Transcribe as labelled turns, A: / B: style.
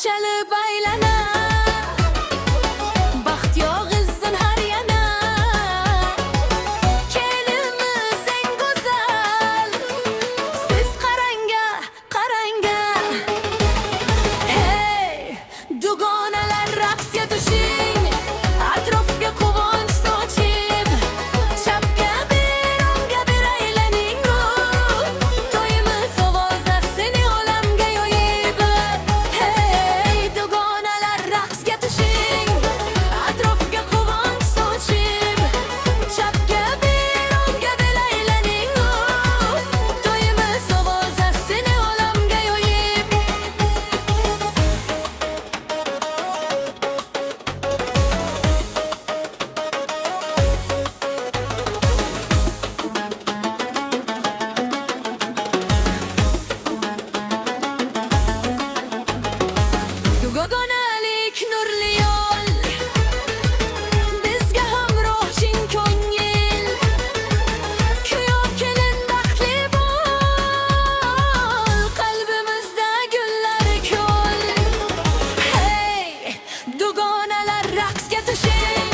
A: chalib aylana baxt yog'ilsin har yana kelimiz eng go'zal siz qaranga qaranga hey dugonalar raqsga tushing atrofga quvonch sochib chapga bir o'ngga bir aylaning to'yimiz ovozasini olamga yoyib hey dugonalar raqsga tushing atrofga quvonch sochib chapga bir o'ngga bir aylaning to'yimiz ovozasini olamga yoyib Dugonalik nurli yo'l bizga hamroh chin ko'ngil kuyov kelin baxtli bo'l qalbimizda gullar ko'l hey dugonalar raqsga tushing